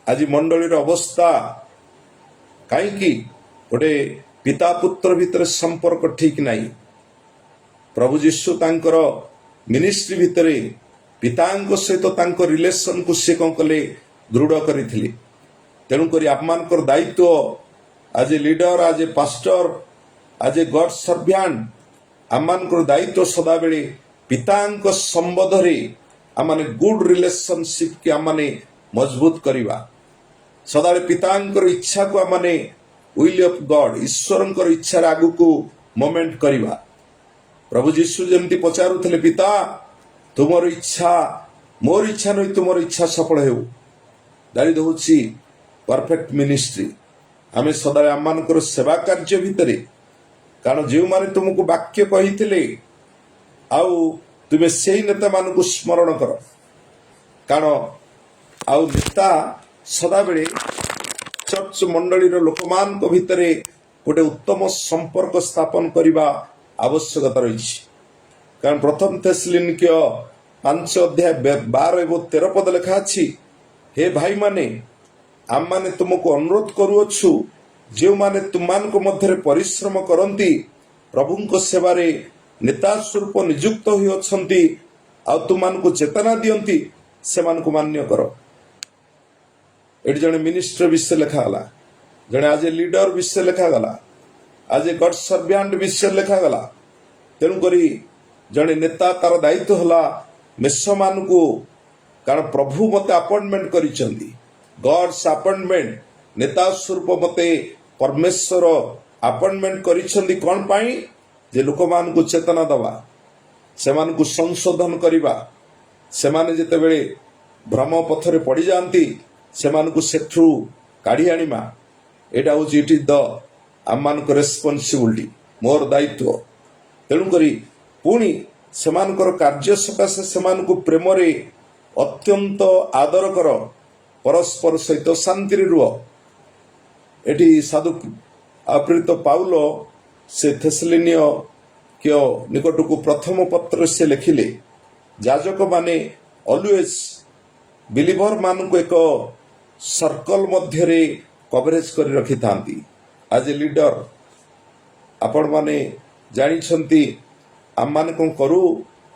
ଆଜି ମଣ୍ଡଳୀର ଅବସ୍ଥା କାହିଁକି? ଗୋଟେ ପିତା ପୁତ୍ର ଭିତରେ ସମ୍ପର୍କ ଠିକ ନାହିଁ। ପ୍ରଭୁ ଯୀଶୁ ତାଙ୍କର ମିନିଷ୍ଟ୍ରି ଭିତରେ ପିତାଙ୍କ ସହିତ ତାଙ୍କ ରିଲେସନକୁ ସେ କ'ଣ କଲେ? ଦୃଢ଼ କରିଥିଲେ। ତେଣୁକରି ଆମମାନଙ୍କର ଦାୟିତ୍ୱ ଆଜ ଏ ଲିଡର, ଆଜ ଏ ପାଷ୍ଟର, ଆଜ ଏ ଗଡ୍ ସର୍ଭ୍ୟାଣ୍ଟ, ଆମମାନଙ୍କର ଦାୟିତ୍ୱ ସଦାବେଳେ ପିତାଙ୍କ ସମ୍ବନ୍ଧରେ ଆମମାନେ ଗୁଡ୍ ରିଲେସନସିପ୍ କି ଆମମାନେ ମଜବୁତ କରିବା। ସଦାବେଳେ ପିତାଙ୍କର ଇଚ୍ଛାକୁ ଆମମାନେ ୱିଲ୍ ଅଫ୍ ଗଡ୍, ଈଶ୍ୱରଙ୍କର ଇଚ୍ଛାରେ ଆଗକୁ ମୋମେଣ୍ଟ କରିବା। ପ୍ରଭୁ ଯୀଶୁ ଯେମିତି ପଚାରୁଥିଲେ, ପିତା ତୁମର ଇଚ୍ଛା, ମୋର ଇଚ୍ଛା ନୁହେଁ, ତୁମର ଇଚ୍ଛା ସଫଳ ହେଉ। ଦାୟିତ୍ୱ ହେଉଛି ପରଫେକ୍ଟ ମିନିଷ୍ଟ୍ରି। ଆମେ ସଦାବେଳେ ଆମମାନଙ୍କର ସେବା କାର୍ଯ୍ୟ ଭିତରେ, କାରଣ ଯେଉଁମାନେ ତୁମକୁ ବାକ୍ୟ କହିଥିଲେ, ଆଉ ତୁମେ ସେଇ ନେତାମାନଙ୍କୁ ସ୍ମରଣ କର। କାରଣ ଆଉ ନେତା ସଦାବେଳେ ଚର୍ଚ୍ଚ ମଣ୍ଡଳୀର ଲୋକମାନଙ୍କ ଭିତରେ ଗୋଟେ ଉତ୍ତମ ସମ୍ପର୍କ ସ୍ଥାପନ କରିବା ଆବଶ୍ୟକତା ରହିଛି। କାରଣ ପ୍ରଥମ ଥେସଲନିକୀୟ 5:12-13 ଲେଖା ଅଛି, ହେ ଭାଇମାନେ, ଆମମାନେ ତୁମକୁ ଅନୁରୋଧ କରୁଅଛୁ, ଯେଉଁମାନେ ତୁମମାନଙ୍କ ମଧ୍ୟରେ ପରିଶ୍ରମ କରନ୍ତି, ପ୍ରଭୁଙ୍କ ସେବାରେ ନେତା ସ୍ୱରୂପ ନିଯୁକ୍ତ ହୋଇଅଛନ୍ତି ଆଉ ତୁମମାନଙ୍କୁ ଚେତନା ଦିଅନ୍ତି, ସେମାନଙ୍କୁ ମାନ୍ୟ କର। ଏଠି ଜଣେ ମିନିଷ୍ଟର ବିଷୟ ଲେଖାଗଲା, ଜଣେ ଆଜ ଏ ଲିଡର ବିଷୟ ଲେଖାଗଲା, ଆଜ ଏ ଗଡ୍ ସର୍ଭିଆଣ୍ଟ ବିଷୟ ଲେଖାଗଲା। ତେଣୁକରି ଜଣେ ନେତା ତାର ଦାୟିତ୍ୱ ହେଲା ମେଷମାନଙ୍କୁ, କାରଣ ପ୍ରଭୁ ମୋତେ ଆପଏଣ୍ଟମେଣ୍ଟ କରିଛନ୍ତି, ଗଡ୍ସ ଆପଏଣ୍ଟମେଣ୍ଟ, ନେତା ସ୍ୱରୂପ ମୋତେ ପରମେଶ୍ୱର ଆପଏଣ୍ଟମେଣ୍ଟ କରିଛନ୍ତି। କ'ଣ ପାଇଁ? ଯେ ଲୋକମାନଙ୍କୁ ଚେତନା ଦେବା, ସେମାନଙ୍କୁ ସଂଶୋଧନ କରିବା, ସେମାନେ ଯେତେବେଳେ ଭ୍ରମ ପଥରେ ପଡ଼ିଯାଆନ୍ତି ସେମାନଙ୍କୁ ସେଠୁ କାଢ଼ି ଆଣିବା। ଏଇଟା ହେଉଛି ଇଟ୍ ଇଜ୍ ଦ ଆମମାନଙ୍କ ରେସ୍ପନ୍ସିବିଲିଟି, ମୋର ଦାୟିତ୍ୱ। ତେଣୁକରି ପୁଣି ସେମାନଙ୍କର କାର୍ଯ୍ୟ ସକାଶେ ସେମାନଙ୍କୁ ପ୍ରେମରେ ଅତ୍ୟନ୍ତ ଆଦର କର, ପରସ୍ପର ସହିତ ଶାନ୍ତିରେ ରୁହ। ଏଠି ସାଧୁ ପ୍ରେରିତ ପାଉଲ ସେ ଥେସଲନିକୀୟ ନିକଟକୁ ପ୍ରଥମ ପତ୍ର ସେ ଲେଖିଲେ, ଯାଜକମାନେ ଅଲୱେଜ ବିଲିଭର ମାନଙ୍କୁ ଏକ ସର୍କଲ ମଧ୍ୟରେ କଭରେଜ କରି ରଖିଥାନ୍ତି। ଆଜ ଏ ଲିଡର ଆପଣମାନେ ଜାଣିଛନ୍ତି, ଆମମାନେ କ'ଣ କରୁ,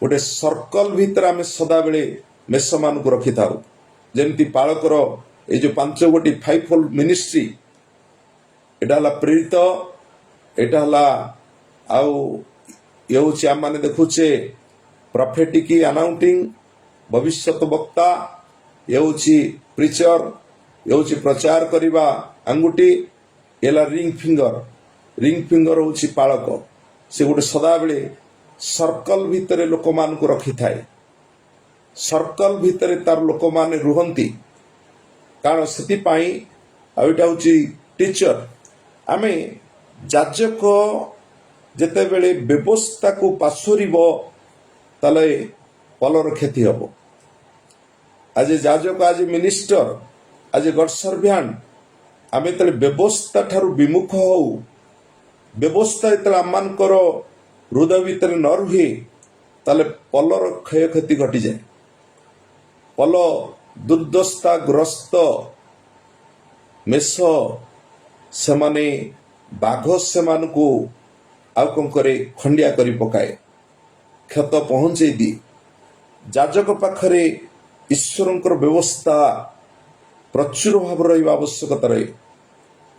ଗୋଟେ ସର୍କଲ ଭିତରେ ଆମେ ସଦାବେଳେ ମେଷମାନଙ୍କୁ ରଖିଥାଉ। ଯେମିତି ପାଳକର ଏଇ ଯେଉଁ 5 ଗୋଟି 5-fold ମିନିଷ୍ଟ୍ରି, ଏଇଟା ହେଲା ପ୍ରେରିତ, ଏଇଟା ହେଲା ଆଉ ଇଏ ହେଉଛି ଆମମାନେ ଦେଖୁଛେ ପ୍ରଫେଟିକ ଆନାଉଣ୍ଟିଂ, ଭବିଷ୍ୟତ ବକ୍ତା, ଇଏ ହେଉଛି ପ୍ରିଚର, ଇଏ ହେଉଛି ପ୍ରଚାର କରିବା ଆଙ୍ଗୁଠି, ଏ ହେଲା ରିଙ୍ଗ ଫିଙ୍ଗର। ରିଙ୍ଗ ଫିଙ୍ଗର ହେଉଛି ପାଳକ। ସେ ଗୋଟେ ସଦାବେଳେ ସର୍କଲ ଭିତରେ ଲୋକମାନଙ୍କୁ ରଖିଥାଏ, ସର୍କଲ ଭିତରେ ତାର ଲୋକମାନେ ରୁହନ୍ତି। କାରଣ ସେଥିପାଇଁ ଆଉ ଏଇଟା ହେଉଛି ଟିଚର। ଆମେ ଯାଜକ ଯେତେବେଳେ ବ୍ୟବସ୍ଥାକୁ ପାଶୋରିବ ତାହେଲେ ପଲର କ୍ଷତି ହେବ। ଆଜି ଯାଜକ, ଆଜି ମିନିଷ୍ଟର, ଆଜି ଗଡ୍ ସର୍ଭିଆଣ୍ଟ, ଆମେ ଯେତେବେଳେ ବ୍ୟବସ୍ଥା ଠାରୁ ବିମୁଖ ହଉ, ବ୍ୟବସ୍ଥା ଯେତେବେଳେ ଆମମାନଙ୍କର ହୃଦୟ ଭିତରେ ନ ରୁହେ, ତାହେଲେ ପଲର କ୍ଷୟକ୍ଷତି ଘଟିଯାଏ। ପଲ ଦୁର୍ଦ୍ଦଶାଗ୍ରସ୍ତ ମେଷ, ସେମାନେ ବାଘ ସେମାନଙ୍କୁ ଆଉ କ'ଣ କରେ, ଖଣ୍ଡିଆ କରି ପକାଏ, କ୍ଷତ ପହଞ୍ଚେଇ ଦିଏ। ଯାଜକ ପାଖରେ ଈଶ୍ୱରଙ୍କର ବ୍ୟବସ୍ଥା ପ୍ରଚୁର ଭାବରେ ରହିବା ଆବଶ୍ୟକତା ରହେ।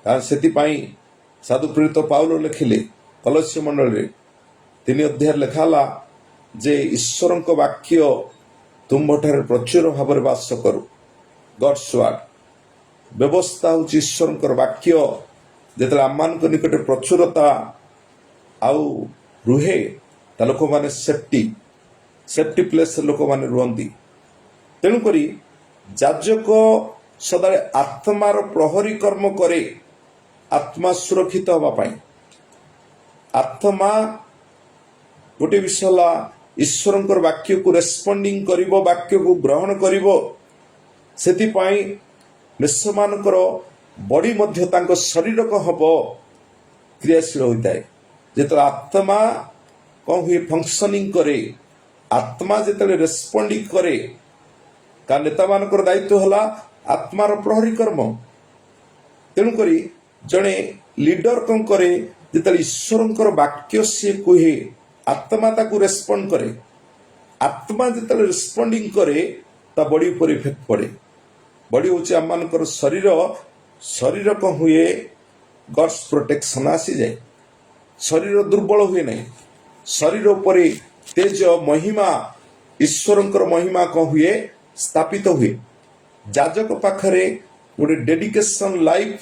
କାରଣ ସେଥିପାଇଁ ସାଧୁ ପ୍ରେରିତ ପାଉଲ ଲେଖିଲେ କଲସ୍ୟ ମଣ୍ଡଳୀରେ 3 ଅଧ୍ୟାୟରେ ଲେଖା ହେଲା ଯେ ଈଶ୍ୱରଙ୍କ ବାକ୍ୟ ତୁମ୍ଭଠାରେ ପ୍ରଚୁର ଭାବରେ ବାସ କରୁ। ଗଡ୍ସ ୱାର୍ଡ, ବ୍ୟବସ୍ଥା ହେଉଛି ଈଶ୍ୱରଙ୍କର ବାକ୍ୟ। ଯେତେବେଳେ ଆମମାନଙ୍କ ନିକଟରେ ପ୍ରଚୁରତା ଆଉ ରୁହେ, ତା ଲୋକମାନେ ସେଫ୍ଟି ପ୍ଲେସରେ ଲୋକମାନେ ରୁହନ୍ତି। ତେଣୁକରି ଯାଜକ ସଦାବେଳେ ଆତ୍ମାର ପ୍ରହରୀ କର୍ମ କରେ, ଆତ୍ମା ସୁରକ୍ଷିତ ହେବା ପାଇଁ। ଆତ୍ମା ଗୋଟେ ବିଷୟ ହେଲା ଈଶ୍ୱରଙ୍କର ବାକ୍ୟକୁ ରେସ୍ପଣ୍ଡିଂ କରିବ, ବାକ୍ୟକୁ ଗ୍ରହଣ କରିବ। ସେଥିପାଇଁ ମେଷମାନଙ୍କର ବଡି ମଧ୍ୟ ତାଙ୍କ ଶରୀର କ'ଣ ହବ, କ୍ରିୟାଶୀଳ ହୋଇଥାଏ। ଯେତେବେଳେ ଆତ୍ମା କ'ଣ ହୁଏ, ଫଙ୍କସନିଂ କରେ, ଆତ୍ମା ଯେତେବେଳେ ରେସ୍ପଣ୍ଡିଂ କରେ, କାରଣ ନେତାମାନଙ୍କର ଦାୟିତ୍ୱ ହେଲା ଆତ୍ମାର ପ୍ରହରୀ କର୍ମ। ତେଣୁକରି ଜଣେ ଲିଡର କ'ଣ କରେ, ଯେତେବେଳେ ଈଶ୍ୱରଙ୍କର ବାକ୍ୟ ସିଏ କୁହେ, ଆତ୍ମା ତାକୁ ରେସ୍ପଣ୍ଡ କରେ। ଆତ୍ମା ଯେତେବେଳେ ରେସ୍ପଣ୍ଡିଂ କରେ, ତା ବଡି ଉପରେ ଇଫେକ୍ଟ ପଡ଼େ। ବଡି ହେଉଛି ଆମମାନଙ୍କର ଶରୀର। ଶରୀର କ'ଣ ହୁଏ, ଗଡ୍ସ ପ୍ରୋଟେକ୍ସନ ଆସିଯାଏ। ଶରୀର ଦୁର୍ବଳ ହୁଏ ନାହିଁ। ଶରୀର ଉପରେ ତେଜ, ମହିମା, ଈଶ୍ୱରଙ୍କର ମହିମା କ'ଣ ହୁଏ, ସ୍ଥାପିତ ହୁଏ। ଯାଜକ ପାଖରେ ଗୋଟେ ଡେଡିକେସନ ଲାଇଫ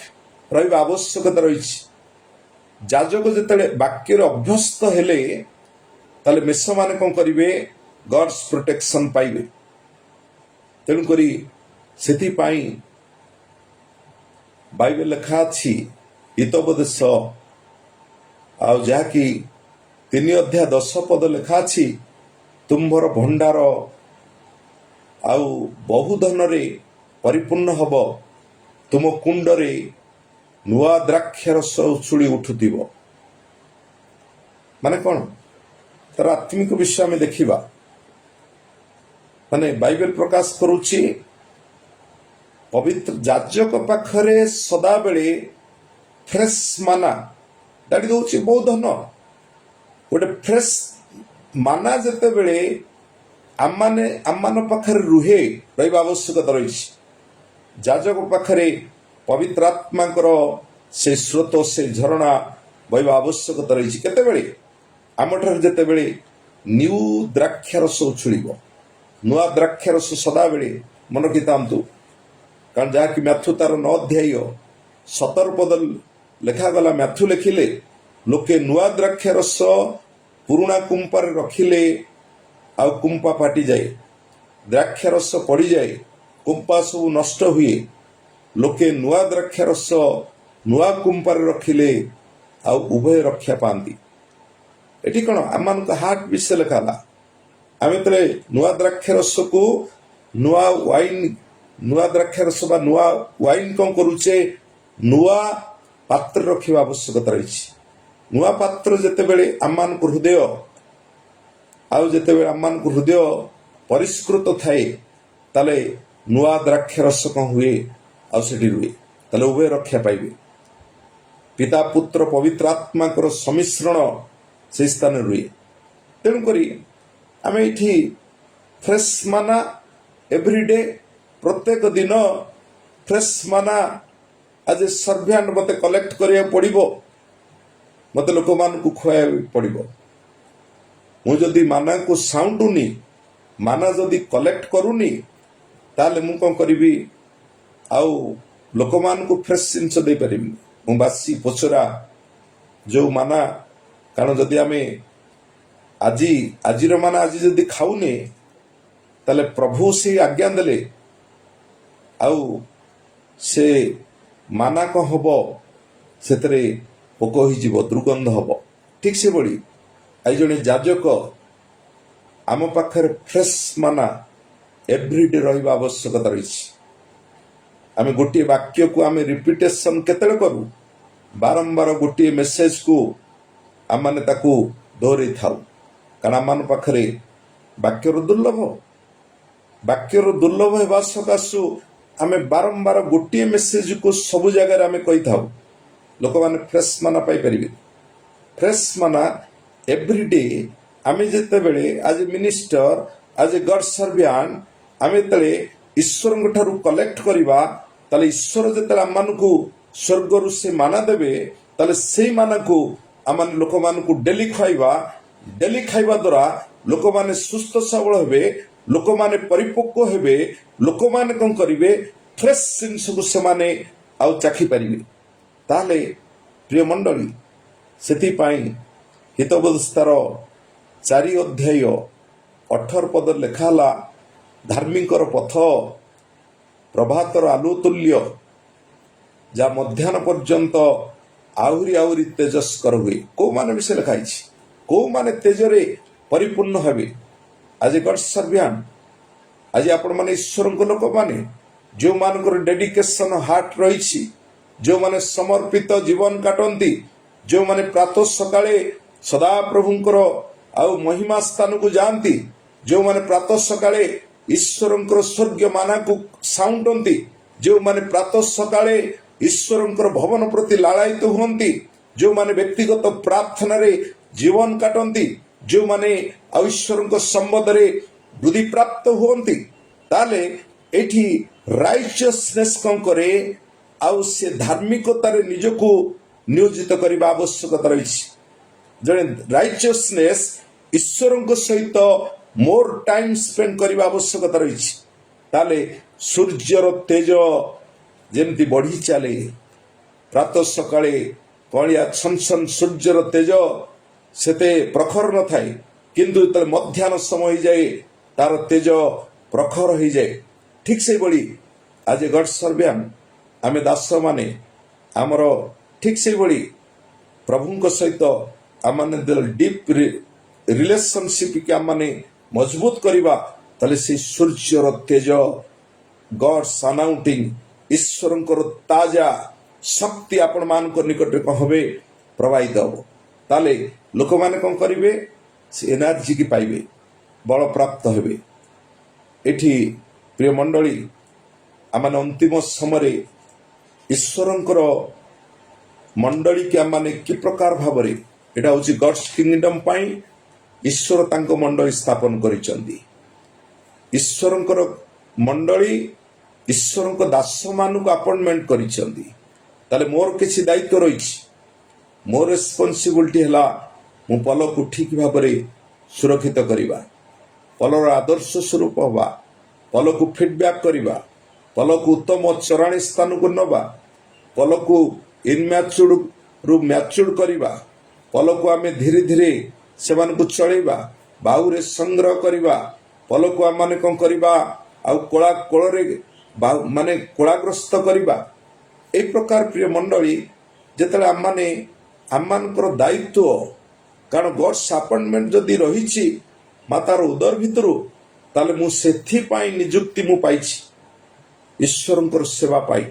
ରହିବା ଆବଶ୍ୟକତା ରହିଛି। ଯାଜକ ଯେତେବେଳେ ବାକ୍ୟରେ ଅଭ୍ୟସ୍ତ ହେଲେ, ତାହେଲେ ମେଷମାନେ କ'ଣ କରିବେ, ଗଡ୍ସ ପ୍ରୋଟେକ୍ସନ ପାଇବେ। ତେଣୁକରି ସେଥିପାଇଁ ବାଇବେଲ ଲେଖା ଅଛି, ହିତୋପଦେଶ ଆଉ ଯାହାକି 3 ଅଧ୍ୟାୟ 10 ପଦ ଲେଖା ଅଛି, ତୁମ୍ଭର ଭଣ୍ଡାର ଆଉ ବହୁ ଧନରେ ପରିପୂର୍ଣ୍ଣ ହେବ, ତୁମ କୁଣ୍ଡରେ ନୂଆ ଦ୍ରାକ୍ଷାରସ ଉଛୁଳି ଉଠୁଥିବ। ମାନେ କ'ଣ? ତାର ଆତ୍ମିକ ବିଷୟ ଆମେ ଦେଖିବା। ମାନେ ବାଇବେଲ ପ୍ରକାଶ କରୁଛି ପବିତ୍ର ଯାଜକ ପାଖରେ ସଦାବେଳେ ଫ୍ରେଶ ମାନା ଡାଡ଼ି ଦଉଛି ବହୁତ ଧନ। ଗୋଟେ ଫ୍ରେଶ ମାନା ଯେତେବେଳେ ଆମମାନ ପାଖରେ ରହିବା ଆବଶ୍ୟକତା ରହିଛି। ଯାଜକ ପାଖରେ ପବିତ୍ର ଆତ୍ମାଙ୍କର ସେ ସ୍ରୋତ, ସେ ଝରଣା ବହିବା ଆବଶ୍ୟକତା ରହିଛି। କେତେବେଳେ? ଆମଠାରୁ ଯେତେବେଳେ ନ୍ୟୁ ଦ୍ରାକ୍ଷାରସ ଉଛୁଳିବ। ନୂଆ ଦ୍ରାକ୍ଷାରସ ସଦାବେଳେ ମନେ ରଖିଥାନ୍ତୁ। କାରଣ ଯାହାକି ମ୍ୟାଥୁ ତାର 9 ଅଧ୍ୟାୟ 17 ପଦ ଲେଖାଗଲା। ମ୍ୟାଥୁ ଲେଖିଲେ, ଲୋକେ ନୂଆ ଦ୍ରାକ୍ଷାରସ ପୁରୁଣା କୁମ୍ପାରେ ରଖିଲେ ଆଉ କୁମ୍ପା ଫାଟିଯାଏ, ଦ୍ରାକ୍ଷାରସ ପଡ଼ିଯାଏ, କୁମ୍ପା ସବୁ ନଷ୍ଟ ହୁଏ। ଲୋକେ ନୂଆ ଦ୍ରାକ୍ଷାରସ ନୂଆ କୁମ୍ପାରେ ରଖିଲେ ଆଉ ଉଭୟ ରକ୍ଷା ପାଆନ୍ତି। ଏଠି କ'ଣ ଆମମାନଙ୍କ ହାର୍ଟ ବିଷୟ ଲେଖା ହେଲା। ଆମେ ଯେତେବେଳେ ନୂଆ ଦ୍ରାକ୍ଷାରସକୁ ନୂଆ ଦ୍ରାକ୍ଷାରସ ବା ନୂଆ ୱାଇନ୍ କ'ଣ କରୁଛେ? ନୂଆ ପାତ୍ର ରଖିବା ଆବଶ୍ୟକତା ରହିଛି। ନୂଆ ପାତ୍ର ଯେତେବେଳେ ଆମମାନଙ୍କ ହୃଦୟ ପରିଷ୍କୃତ ଥାଏ, ତାହେଲେ ନୂଆ ଦ୍ରାକ୍ଷାରସ କ'ଣ ହୁଏ? ଆଉ ସେଠି ରୁହେ। ତାହେଲେ ଉଭୟ ରକ୍ଷା ପାଇବେ। ପିତା ପୁତ୍ର ପବିତ୍ର ଆତ୍ମାଙ୍କର ସମ୍ମିଶ୍ରଣ ସେହି ସ୍ଥାନରେ ରୁହେ। ତେଣୁକରି ଆମେ ଏଇଠି ଫ୍ରେଶ ମାନା ଏଭ୍ରିଡେ, ପ୍ରତ୍ୟେକ ଦିନ ଫ୍ରେଶ ମାନା ଆଜ ଏ ସର୍ଭ୍ୟାଣ୍ଟ ମୋତେ କଲେକ୍ଟ କରିବାକୁ ପଡ଼ିବ, ମୋତେ ଲୋକମାନଙ୍କୁ ଖୁଆଇବାକୁ ପଡ଼ିବ। ମୁଁ ଯଦି ମାନାକୁ ସାଉଣ୍ଟୁନି, ମାନା ଯଦି କଲେକ୍ଟ କରୁନି, ତାହେଲେ ମୁଁ କ'ଣ କରିବି? ଆଉ ଲୋକମାନଙ୍କୁ ଫ୍ରେଶ ଜିନିଷ ଦେଇପାରିବିନି। ମୁଁ ବାସି ପଚରା ଯେଉଁ ମାନା, କାରଣ ଯଦି ଆମେ ଆଜିର ମାନା ଆଜି ଯଦି ଖାଉନେ, ତାହେଲେ ପ୍ରଭୁ ସେଇ ଆଜ୍ଞା ଦେଲେ ଆଉ ସେ ମାନା କ'ଣ ହବ? ସେଥିରେ ପୋକ ହୋଇଯିବ, ଦୁର୍ଗନ୍ଧ ହବ। ଠିକ୍ ସେଭଳି ଆଜି ଜଣେ ଯାଜକ ଆମ ପାଖରେ ଫ୍ରେଶ ମାନା ଏଭ୍ରିଡେ ରହିବା ଆବଶ୍ୟକତା ରହିଛି। ଆମେ ଗୋଟିଏ ବାକ୍ୟକୁ ଆମେ ରିପିଟେସନ କେତେବେଳେ କରୁ? ବାରମ୍ବାର ଗୋଟିଏ ମେସେଜକୁ ଆମମାନେ ତାକୁ ଦୋହରେଇ ଥାଉ। କାରଣ ଆମମାନଙ୍କ ପାଖରେ ବାକ୍ୟର ଦୁର୍ଲଭ ହେବା ସକାଶୁ ଆମେ ବାରମ୍ବାର ଗୋଟିଏ ମେସେଜକୁ ସବୁ ଜାଗାରେ ଆମେ କହିଥାଉ। ଲୋକମାନେ ଫ୍ରେଶ ମାନା ପାଇପାରିବେ। ଫ୍ରେଶ ମାନା ଏଭ୍ରିଡେ ଆମେ ଯେତେବେଳେ ଆଜ ଏ ମିନିଷ୍ଟର, ଆଜ ଏ ଗଡ୍ ସର୍ଭିଆଣ୍ଟ, ଆମେ ଯେତେବେଳେ ଈଶ୍ୱରଙ୍କ ଠାରୁ କଲେକ୍ଟ କରିବା, ତାହେଲେ ଈଶ୍ୱର ଯେତେବେଳେ ଆମମାନଙ୍କୁ ସ୍ୱର୍ଗରୁ ସେ ମାନା ଦେବେ, ତାହେଲେ ସେଇ ମାନାକୁ ଆମେ ଲୋକମାନଙ୍କୁ ଡେଲି ଖାଇବା ଦ୍ୱାରା ଲୋକମାନେ ସୁସ୍ଥ ସବଳ ହେବେ, ଲୋକମାନେ ପରିପକ୍ୱ ହେବେ, ଲୋକମାନେ କ'ଣ କରିବେ? ଫ୍ରେଶ ଜିନିଷକୁ ସେମାନେ ଆଉ ଚାଖି ପାରିବେ। ତାହେଲେ ପ୍ରିୟ ମଣ୍ଡଳୀ, ସେଥିପାଇଁ ହିତବୋଧସ୍ଥାର 4 ଅଧ୍ୟାୟ 18 ପଦ ଲେଖା ହେଲା, ଧାର୍ମିକର ପଥ ପ୍ରଭାତର ଆଲୁଅ ତୁଲ୍ୟ, ଯାହା ମଧ୍ୟାହ୍ନ ପର୍ଯ୍ୟନ୍ତ ଆହୁରି ତେଜସ୍କର ହୁଏ। କୋଉମାନେ ବିଷୟ ଲେଖା ହେଇଛି? କୋଉମାନେ ତେଜରେ ପରିପୂର୍ଣ୍ଣ ହେବେ? ଆଜି ଗଡ୍ ସର୍ଭିଆଣ୍ଟ, ଆଜି ଆପଣମାନେ ଈଶ୍ୱରଙ୍କ ଲୋକମାନେ, ଯେଉଁମାନଙ୍କର ଡେଡିକେସନ ହାର୍ଟ ରହିଛି, ଯେଉଁମାନେ ସମର୍ପିତ ଜୀବନ କାଟନ୍ତି, ଯେଉଁମାନେ ପ୍ରାତଃ ସକାଳେ ସଦାପ୍ରଭୁଙ୍କର ଆଉ ମହିମା ସ୍ଥାନକୁ ଯାଆନ୍ତି, ଯେଉଁମାନେ ପ୍ରାତଃ ସକାଳେ ଈଶ୍ୱରଙ୍କର ସ୍ୱର୍ଗୀୟ ମାନାକୁ ସାଉଣ୍ଟନ୍ତି, ଯେଉଁମାନେ ପ୍ରାତଃ ସକାଳେ ଈଶ୍ୱରଙ୍କର ଭବନ ପ୍ରତି ଲାଳାୟିତ ହୁଅନ୍ତି, ଯେଉଁମାନେ ବ୍ୟକ୍ତିଗତ ପ୍ରାର୍ଥନାରେ ଜୀବନ କାଟନ୍ତି, ଯେଉଁମାନେ ଆଉ ଈଶ୍ୱରଙ୍କ ସମ୍ବନ୍ଧରେ ବୃଦ୍ଧିପ୍ରାପ୍ତ ହୁଅନ୍ତି, ତାହେଲେ ଏଇଠି ରାଇଚିୟସନେସ୍ କ'ଣ କରେ? ଆଉ ସେ ଧାର୍ମିକତାରେ ନିଜକୁ ନିୟୋଜିତ କରିବା ଆବଶ୍ୟକତା ରହିଛି। ଜଣେ ରାଇଚିୟସନେସ୍ ଈଶ୍ୱରଙ୍କ ସହିତ ମୋର ଟାଇମ ସ୍ପେଣ୍ଡ କରିବା ଆବଶ୍ୟକତା ରହିଛି। ତାହେଲେ ସୂର୍ଯ୍ୟର ତେଜ ଯେମିତି ବଢି ଚାଲେ, ପ୍ରାତଃ ସକାଳେ କଳିଆ ଛନଛନ ସୂର୍ଯ୍ୟର ତେଜ ସେତେ ପ୍ରଖର ନଥାଏ, କିନ୍ତୁ ଯେତେବେଳେ ମଧ୍ୟାହ୍ନ ସମୟ ହେଇଯାଏ ତାର ତେଜ ପ୍ରଖର ହେଇଯାଏ। ଠିକ୍ ସେଇଭଳି ଆଜି ଗଡ୍ ସର୍ଭିଆଣ୍ଟ ଆମେ ଦାସମାନେ ଆମର ଠିକ୍ ସେଇଭଳି ପ୍ରଭୁଙ୍କ ସହିତ ଆମମାନେ ଡିପ୍ ରିଲେସନସିପ୍ କି ଆମମାନେ ମଜବୁତ କରିବା, ତାହେଲେ ସେ ସୂର୍ଯ୍ୟର ତେଜ, ଗଡ୍ସ ଆନାଉଣ୍ଟିଂ, ଈଶ୍ୱରଙ୍କର ତାଜା ଶକ୍ତି ଆପଣମାନଙ୍କ ନିକଟରେ କଣ হবে, ପ୍ରବାହିତ ହେବ। ତାହେଲେ ଲୋକମାନେ କଣ କରିବେ, ସେ ଏନର୍ଜି କି ପାଇବେ, ବଳ ପ୍ରାପ୍ତ ହେବେ। ଏଠି ପ୍ରିୟ ମଣ୍ଡଳୀ, ଆମମାନେ ଅନ୍ତିମ ସମୟରେ ଈଶ୍ୱରଙ୍କର ମଣ୍ଡଳୀ କି ଆମମାନେ କି ପ୍ରକାର ଭାବରେ, ଏଟା ହଉଛି ଗଡ୍ସ କିଙ୍ଗଡମ ପାଇଁ ଈଶ୍ୱର ତାଙ୍କ ମଣ୍ଡଳୀ ସ୍ଥାପନ କରିଛନ୍ତି। ଈଶ୍ୱରଙ୍କର ମଣ୍ଡଳୀ ଈଶ୍ୱରଙ୍କ ଦାସମାନଙ୍କୁ ଆପଏଣ୍ଟମେଣ୍ଟ କରିଛନ୍ତି। ତାହେଲେ ମୋର କିଛି ଦାୟିତ୍ୱ ରହିଛି। ମୋର ରେସ୍ପନ୍ସିବିଲିଟି ହେଲା ମୁଁ ପଲକୁ ଠିକ ଭାବରେ ସୁରକ୍ଷିତ କରିବା, ପଲର ଆଦର୍ଶ ସ୍ୱରୂପ ହେବା, ପଲକୁ ଫିଡବ୍ୟାକ୍ କରିବା, ପଲକୁ ଉତ୍ତମ ଚରାଣୀ ସ୍ଥାନକୁ ନେବା, ପଲକୁ ଇନମ୍ୟାଚୁର୍ଡ ରୁ ମ୍ୟାଚୁର୍ଡ କରିବା, ପଲକୁ ଆମେ ଧୀରେ ଧୀରେ ସେମାନଙ୍କୁ ଚଳେଇବା, ବାହୁରେ ସଂଗ୍ରହ କରିବା, ପଲକୁ ଆମମାନେ କଣ କରିବା, ଆଉ କୋଳା କୋଳରେ ମାନେ କୋଳାଗ୍ରସ୍ତ କରିବା। এই ପ୍ରକାର ପ୍ରିୟ ମଣ୍ଡଳୀ, ଯେତେବେଳେ ଆମମାନଙ୍କର ଦାୟିତ୍ୱ, କାରଣ ଗଡ୍ସ ଆପଏଣ୍ଟମେଣ୍ଟ ଯଦି ରହିଛି ମାତାର ଉଦର ଭିତରୁ, ତାହେଲେ ମୁଁ ସେଥିପାଇଁ ନିଯୁକ୍ତି ମୁଁ ପାଇଛି ଈଶ୍ୱରଙ୍କର ସେବା ପାଇଁ।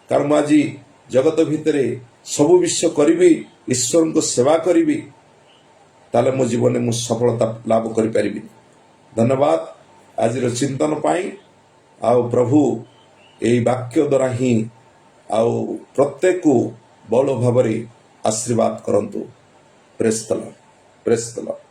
କାରଣ ମୁଁ ଆଜି ଜଗତ ଭିତରେ ସବୁ ବିଷୟ କରିବି, ଈଶ୍ୱରଙ୍କ ସେବା କରିବି, ତାହେଲେ ମୋ ଜୀବନରେ ମୁଁ ସଫଳତା ଲାଭ କରିପାରିବି। ଧନ୍ୟବାଦ ଆଜିର ଚିନ୍ତନ ପାଇଁ। ଆଉ ପ୍ରଭୁ ଏହି ବାକ୍ୟ ଦ୍ୱାରା ହିଁ ଆଉ ପ୍ରତ୍ୟେକକୁ ବହୁଳ ଭାବରେ ଆଶୀର୍ବାଦ କରନ୍ତୁ। ପ୍ରେସ୍ ଦ ଲର୍ଡ, ପ୍ରେସ୍ ଦ ଲର୍ଡ।